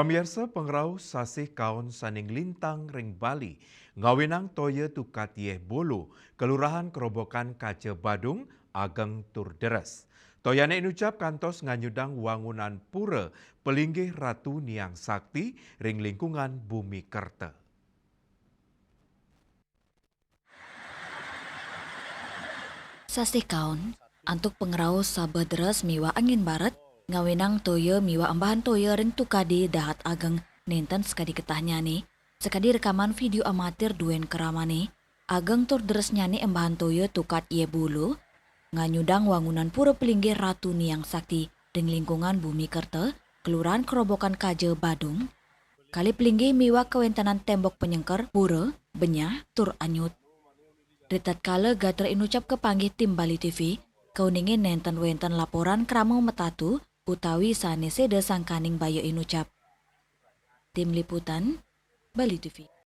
Pamirsa pengrau sasih kaon saning lintang ring Bali, ngawinang toye tukat yeh bolo, kelurahan kerobokan kaca Badung, ageng tur deres. Toyane inucap kantos nganyudang wangunan pura, pelinggih Ratu Niang Sakti, ring lingkungan Bumi Kerta. Sasih kaun, antuk pengrau sabedres miwa angin barat, ngawinang toyo miwa ambahan toyo ring tukadi dahat ageng nenten sekadi ketahnya nih. Sekadi rekaman video amatir duen keramane, ageng tur deres nyani ambahan toyo tukat ye bulu, nganyudang wangunan pura pelinggih Ratu Niang Sakti ring lingkungan Bumi Kerta, kelurahan Kerobokan Kaje Badung. Kali pelinggih miwa kewentanan tembok penyengker, pura, benyah, tur anyut. Ritat kala gater inucap kepanggih tim Bali TV, kauningin nenten wenten laporan kramau metatu, utawi sanese sangkaning bayo inucap. Tim Liputan, Bali TV.